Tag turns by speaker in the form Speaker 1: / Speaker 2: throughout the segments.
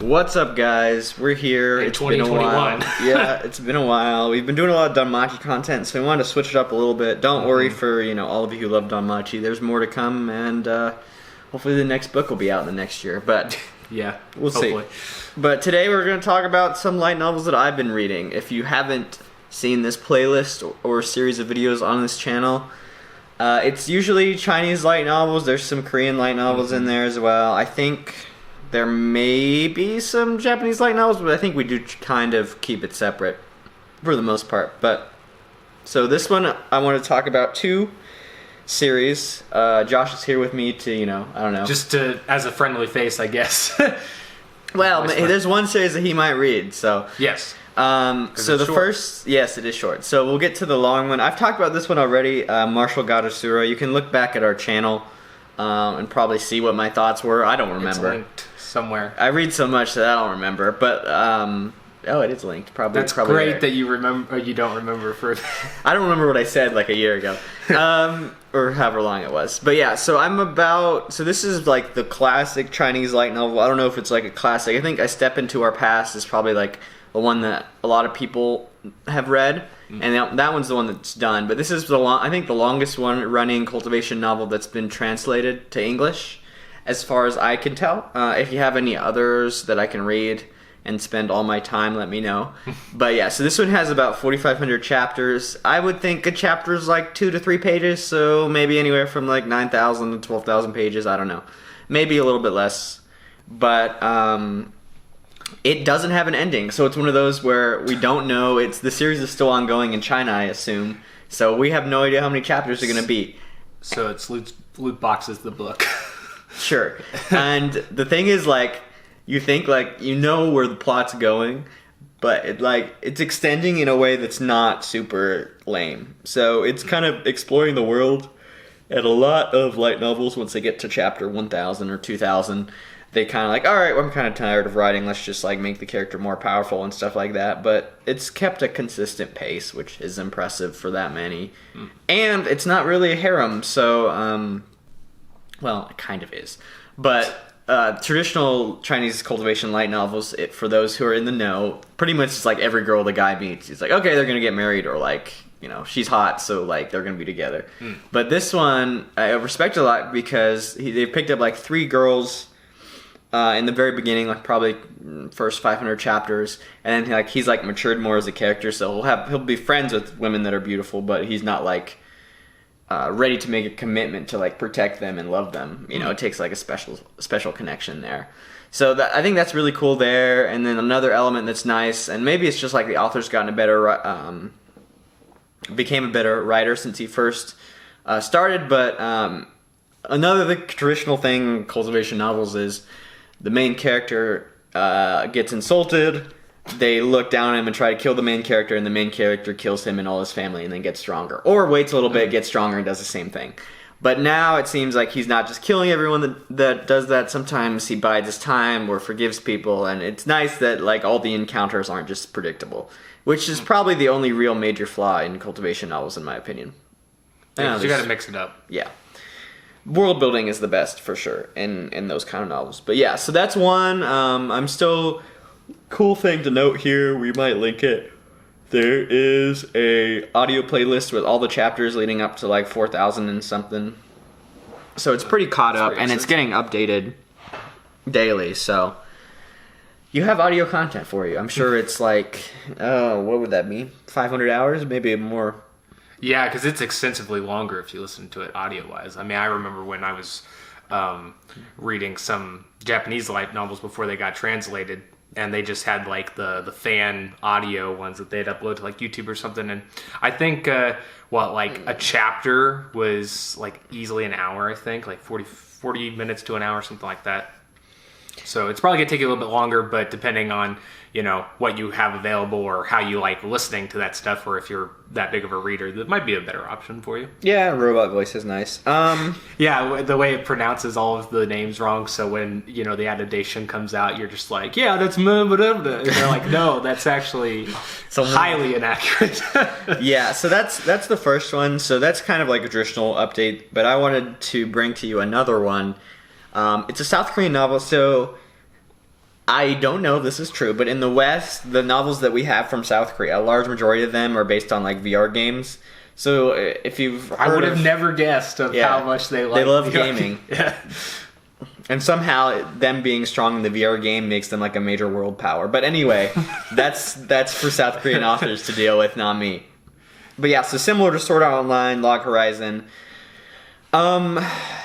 Speaker 1: What's up, guys? We're here.
Speaker 2: In
Speaker 1: It's been a while.
Speaker 2: 2021.
Speaker 1: Yeah, it's been a while. We've been doing a lot of Danmachi content, so we wanted to switch it up a little bit. Don't worry for all of you who love Danmachi. There's more to come, and hopefully the next book will be out in the next year. But
Speaker 2: Yeah,
Speaker 1: we'll
Speaker 2: hopefully.
Speaker 1: see. But today we're going to talk about some light novels that I've been reading. If you haven't seen this playlist or series of videos on this channel, it's usually Chinese light novels. There's some Korean light novels in there as well. I think there may be some Japanese light novels, but I think we do kind of keep it separate for the most part. But so this one, I want to talk about two series. Josh is here with me to, I don't know.
Speaker 2: Just as a friendly face, I guess.
Speaker 1: Well, there's one series that he might read, so.
Speaker 2: Yes.
Speaker 1: So the first, yes, it is short. So we'll get to the long one. I've talked about this one already, Martial God Asura. You can look back at our channel and probably see what my thoughts were. I don't remember.
Speaker 2: It's linked somewhere.
Speaker 1: I read so much that I don't remember, but it is linked. Probably.
Speaker 2: That's
Speaker 1: probably
Speaker 2: great
Speaker 1: there.
Speaker 2: that you remember. Or you don't remember for.
Speaker 1: I don't remember what I said like a year ago, or however long it was. But yeah, so So this is like the classic Chinese light novel. I don't know if it's like a classic. I think I Step Into Our Past is probably like the one that a lot of people have read, and that one's the one that's done. But this is I think the longest one running cultivation novel that's been translated to English, as far as I can tell. If you have any others that I can read and spend all my time, let me know. But yeah, so this one has about 4,500 chapters. I would think a chapter is like 2 to 3 pages, so maybe anywhere from like 9,000 to 12,000 pages. I don't know, maybe a little bit less. But it doesn't have an ending, so it's one of those where we don't know. The series is still ongoing in China, I assume. So we have no idea how many chapters are going to be.
Speaker 2: So it's loot boxes the book.
Speaker 1: Sure. And the thing is, like, you think, like, you know where the plot's going, but it's extending in a way that's not super lame. So it's kind of exploring the world. And a lot of light novels, once they get to chapter 1,000 or 2,000, they kind of like, all right, well, I'm kind of tired of writing. Let's just like make the character more powerful and stuff like that. But it's kept a consistent pace, which is impressive for that many. And it's not really a harem, so well, it kind of is. But traditional Chinese cultivation light novels, for those who are in the know, pretty much it's like every girl the guy meets, he's like, okay, they're gonna get married, or like, she's hot, so like they're gonna be together. But this one I respect a lot because they picked up like 3 girls in the very beginning, like probably first 500 chapters, and then he's like matured more as a character, so he'll be friends with women that are beautiful, but he's not like ready to make a commitment to like protect them and love them. It takes like a special connection there. So I think that's really cool there. And then another element that's nice, and maybe it's just like the author's gotten became a better writer since he first started. But another traditional thing in cultivation novels is the main character gets insulted. They look down on him and try to kill the main character, and the main character kills him and all his family and then gets stronger. Or waits a little bit, gets stronger, and does the same thing. But now it seems like he's not just killing everyone that does that. Sometimes he bides his time or forgives people, and it's nice that like all the encounters aren't just predictable, which is probably the only real major flaw in cultivation novels, in my opinion.
Speaker 2: Yeah, you got to mix it up.
Speaker 1: Yeah. World building is the best for sure in those kind of novels. But yeah, so that's one. I'm still... Cool thing to note here, we might link it. There is a audio playlist with all the chapters leading up to like 4,000 and something. So it's pretty caught up, and it's getting updated daily. So you have audio content for you. I'm sure it's like, what would that be? 500 hours, maybe more.
Speaker 2: Yeah, because it's extensively longer if you listen to it audio-wise. I mean, I remember when I was reading some Japanese light novels before they got translated, and they just had like the fan audio ones that they'd upload to like YouTube or something. And I think like a chapter was like easily an hour, I think, like 40 minutes to an hour, something like that. So it's probably gonna take you a little bit longer, but depending on what you have available or how you like listening to that stuff, or if you're that big of a reader, that might be a better option for you.
Speaker 1: Yeah, robot voice is nice.
Speaker 2: Yeah, the way it pronounces all of the names wrong, so when the adaptation comes out, you're just like, yeah, that's whatever. And they're like, no, that's actually highly inaccurate.
Speaker 1: Yeah, so that's the first one. So that's kind of like a traditional update, but I wanted to bring to you another one. It's a South Korean novel, so I don't know if this is true, but in the West, the novels that we have from South Korea, a large majority of them are based on like VR games. So if you've
Speaker 2: I would have never guessed of how much they
Speaker 1: love
Speaker 2: VR
Speaker 1: gaming.
Speaker 2: Yeah.
Speaker 1: And somehow them being strong in the VR game makes them like a major world power. But anyway, that's for South Korean authors to deal with, not me. But yeah, so similar to Sword Art Online, Log Horizon.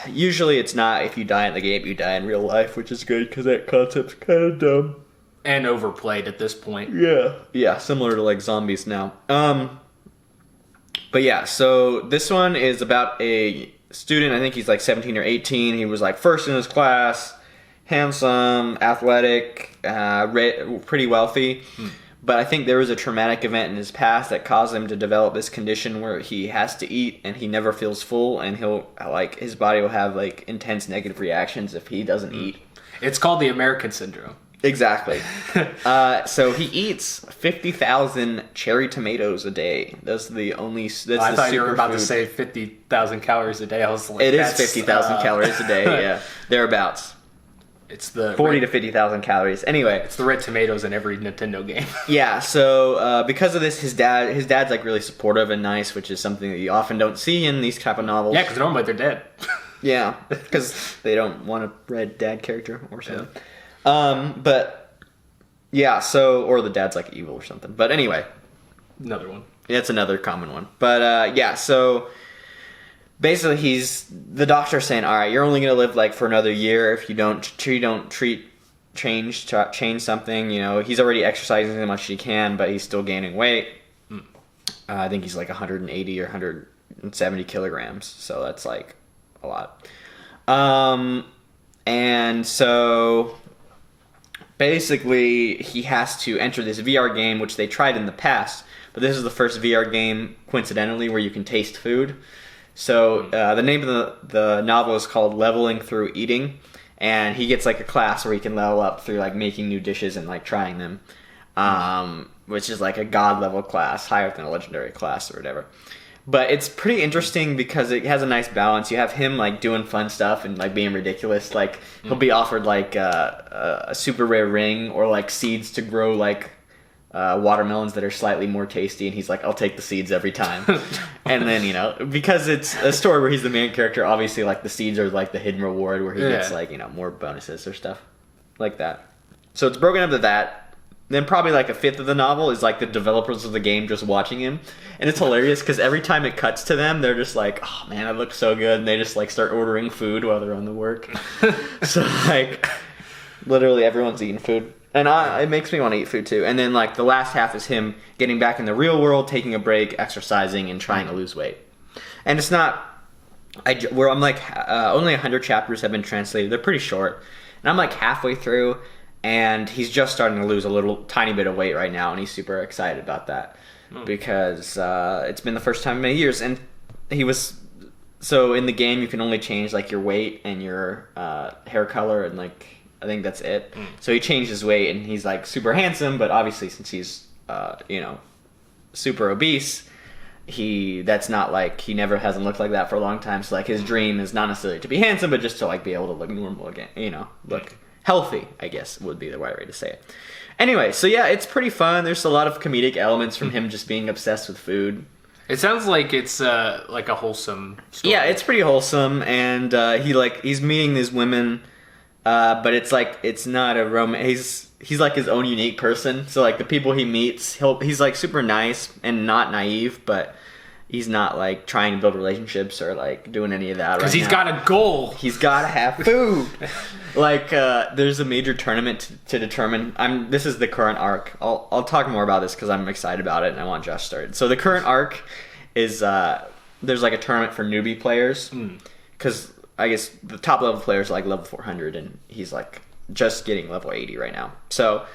Speaker 1: Usually it's not if you die in the game, you die in real life, which is good because that concept's kind of dumb.
Speaker 2: And overplayed at this point.
Speaker 1: Yeah, similar to like zombies now. But yeah, so this one is about a student. I think he's like 17 or 18. He was like first in his class, handsome, athletic, pretty wealthy. But I think there was a traumatic event in his past that caused him to develop this condition where he has to eat and he never feels full, and he'll like his body will have like intense negative reactions if he doesn't eat.
Speaker 2: It's called the American Syndrome.
Speaker 1: Exactly. So he eats 50,000 cherry tomatoes a day. That's the only.
Speaker 2: I thought you were about to say 50,000 calories a day. I was like,
Speaker 1: it is 50,000 calories a day. Yeah, thereabouts.
Speaker 2: It's the
Speaker 1: 40 to 50,000 calories. Anyway,
Speaker 2: it's the red tomatoes in every Nintendo game.
Speaker 1: Yeah. So because of this, his dad's like really supportive and nice, which is something that you often don't see in these type of novels.
Speaker 2: Yeah, because normally they're dead.
Speaker 1: Yeah, because they don't want a red dad character or something. Yeah. But yeah, so or the dad's like evil or something. But anyway,
Speaker 2: another one.
Speaker 1: It's another common one. But yeah, so basically the doctor's saying, all right, you're only gonna live like for another year if you don't change something. You know, he's already exercising as much as he can, but he's still gaining weight. I think he's like 180 or 170 kilograms, so that's like a lot. And so basically he has to enter this VR game, which they tried in the past, but this is the first VR game, coincidentally, where you can taste food. So the name of the novel is called Leveling Through Eating, and he gets like a class where he can level up through like making new dishes and like trying them, which is like a god level class, higher than a legendary class or whatever. But it's pretty interesting because it has a nice balance. You have him like doing fun stuff and like being ridiculous. Like he'll be offered like a super rare ring or like seeds to grow like watermelons that are slightly more tasty, and he's like, I'll take the seeds every time. And then, you know, because it's a story where he's the main character, obviously like the seeds are like the hidden reward where he gets like, you know, more bonuses or stuff like that. So it's broken up to that. Then probably like a fifth of the novel is like the developers of the game just watching him, and it's hilarious because every time it cuts to them, they're just like, oh man, it looks so good, and they just like start ordering food while they're on the work. So like literally everyone's eating food. And it makes me want to eat food too. And then like the last half is him getting back in the real world, taking a break, exercising, and trying to lose weight. And it's not, I'm like, only 100 chapters have been translated. They're pretty short. And I'm like halfway through, and he's just starting to lose a little tiny bit of weight right now, and he's super excited about that because it's been the first time in many years. And so in the game you can only change like your weight and your hair color, and like I think that's it. So he changed his weight, and he's like super handsome, but obviously since he's you know, super obese, that's not like, he never hasn't looked like that for a long time. So like his dream is not necessarily to be handsome, but just to like be able to look normal again, you know, look healthy, I guess would be the right way to say it. Anyway, so yeah, it's pretty fun. There's a lot of comedic elements from him just being obsessed with food.
Speaker 2: It sounds like it's like a wholesome story.
Speaker 1: Yeah, it's pretty wholesome, and he's meeting these women, but it's like, it's not a romance. He's like his own unique person. So like the people he meets, he's like super nice and not naive, but he's not like trying to build relationships or like doing any of that.
Speaker 2: Because he's got a goal.
Speaker 1: He's got to have food. Like there's a major tournament to determine. This is the current arc. I'll talk more about this because I'm excited about it and I want Josh started. So the current arc is there's like a tournament for newbie players, because I guess the top level players are like level 400, and he's like just getting level 80 right now. So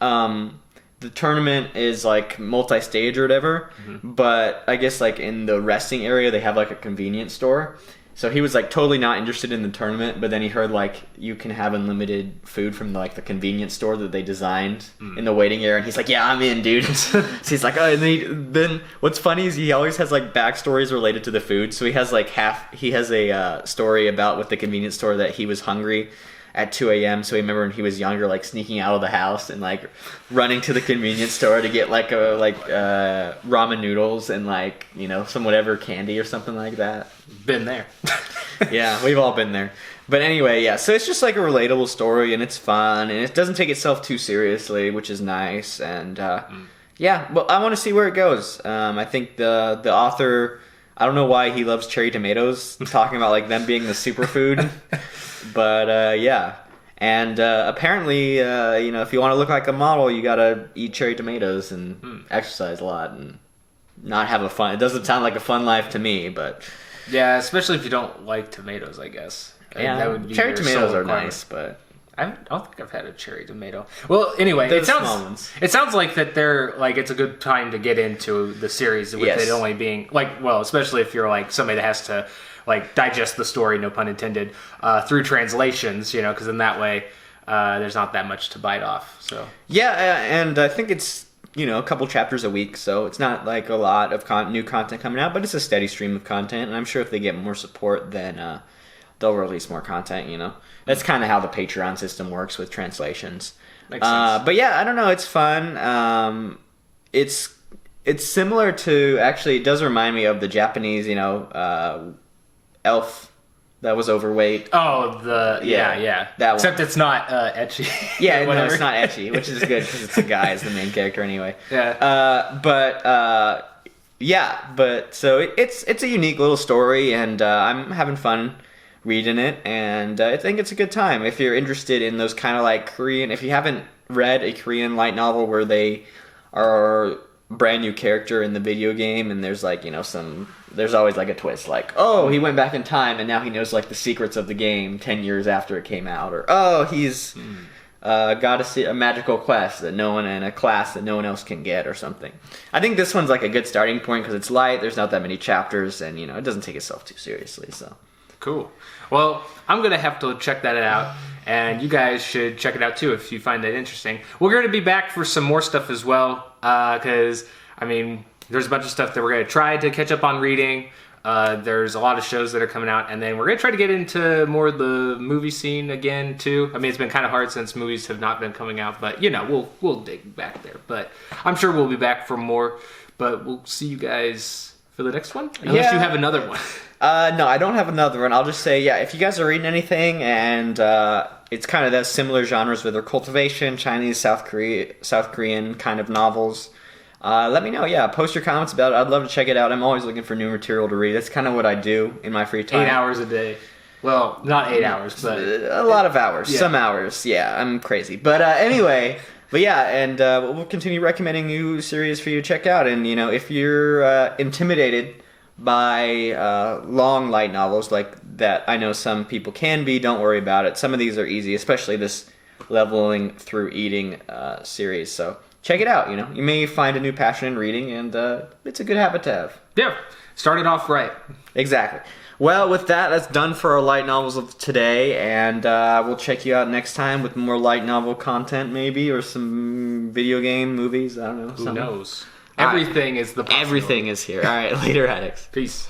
Speaker 1: the tournament is like multi-stage or whatever, but I guess like in the resting area they have like a convenience store. So he was like totally not interested in the tournament, but then he heard like you can have unlimited food from like the convenience store that they designed in the waiting area, and he's like, yeah, I'm in, dude. So he's like, oh, and then what's funny is he always has like backstories related to the food. So he has like a story about with the convenience store that he was hungry at 2 a.m. So he remember when he was younger, like sneaking out of the house and like running to the convenience store to get like ramen noodles and like, you know, some whatever candy or something like that.
Speaker 2: Been there.
Speaker 1: Yeah, we've all been there. But anyway, yeah, so it's just like a relatable story, and it's fun, and it doesn't take itself too seriously, which is nice. And yeah, well, I want to see where it goes. I think the author, I don't know why he loves cherry tomatoes, talking about like them being the superfood. But yeah, and apparently, you know, if you want to look like a model, you gotta eat cherry tomatoes and exercise a lot and not have a fun. It doesn't sound like a fun life to me, but
Speaker 2: Yeah, especially if you don't like tomatoes, I guess.
Speaker 1: yeah,
Speaker 2: That would be
Speaker 1: cherry
Speaker 2: your
Speaker 1: tomatoes
Speaker 2: sole
Speaker 1: are
Speaker 2: requirement.
Speaker 1: nice, but
Speaker 2: I don't think I've had a cherry tomato. Well, anyway,
Speaker 1: They're
Speaker 2: it
Speaker 1: the small ones.
Speaker 2: sounds like that they're like it's a good time to get into the series with
Speaker 1: Yes.
Speaker 2: it only being like, well, especially if you're like somebody that has to like digest the story, no pun intended, through translations, you know, because in that way there's not that much to bite off. So
Speaker 1: yeah, and I think it's, you know, a couple chapters a week, so it's not like a lot of new content coming out, but it's a steady stream of content, and I'm sure if they get more support, then they'll release more content, you know. That's kind of how the Patreon system works with translations.
Speaker 2: Makes sense.
Speaker 1: But yeah, I don't know, it's fun. It's similar to, actually, it does remind me of the Japanese, you know, elf that was overweight.
Speaker 2: Oh, yeah.
Speaker 1: That one.
Speaker 2: Except it's not etchy.
Speaker 1: Yeah, no,
Speaker 2: Whatever.
Speaker 1: it's not etchy, which is good because it's a guy as the main character anyway.
Speaker 2: Yeah.
Speaker 1: But so it's a unique little story, and I'm having fun reading it, and I think it's a good time if you're interested in those kind of like Korean. If you haven't read a Korean light novel where they are brand new character in the video game, and there's like, you know, there's always like a twist, like, oh, he went back in time and now he knows like the secrets of the game 10 years after it came out, or oh, he's got a magical quest that no one in a class that no one else can get or something. I think this one's like a good starting point because it's light, there's not that many chapters, and you know, it doesn't take itself too seriously. So
Speaker 2: Cool. Well, I'm going to have to check that out, and you guys should check it out too if you find that interesting. We're going to be back for some more stuff as well, because, I mean, there's a bunch of stuff that we're going to try to catch up on reading. There's a lot of shows that are coming out, and then we're going to try to get into more of the movie scene again too. I mean, it's been kind of hard since movies have not been coming out, but, you know, we'll dig back there. But I'm sure we'll be back for more, but we'll see you guys for the next one, unless you have another one.
Speaker 1: No, I don't have another one. I'll just say, yeah, if you guys are reading anything and it's kind of that similar genres with their cultivation, Chinese, South Korean kind of novels, let me know. Yeah, post your comments about it. I'd love to check it out. I'm always looking for new material to read. That's kind of what I do in my free time.
Speaker 2: 8 hours a day. Well, not 8 hours, but
Speaker 1: a lot of hours.
Speaker 2: Yeah.
Speaker 1: Some hours. Yeah, I'm crazy. But anyway, but yeah, and we'll continue recommending new series for you to check out. And, you know, if you're intimidated by long light novels like that, I know some people can be, don't worry about it. Some of these are easy, especially this Leveling Through Eating series. So check it out. You know, you may find a new passion in reading, and it's a good habit to have.
Speaker 2: yeah, started off right.
Speaker 1: Exactly. Well, with that, that's done for our light novels of today, and we'll check you out next time with more light novel content, maybe, or some video game movies. I don't know.
Speaker 2: Who knows? Everything is the possibility.
Speaker 1: Everything is here. All right, later, addicts.
Speaker 2: Peace.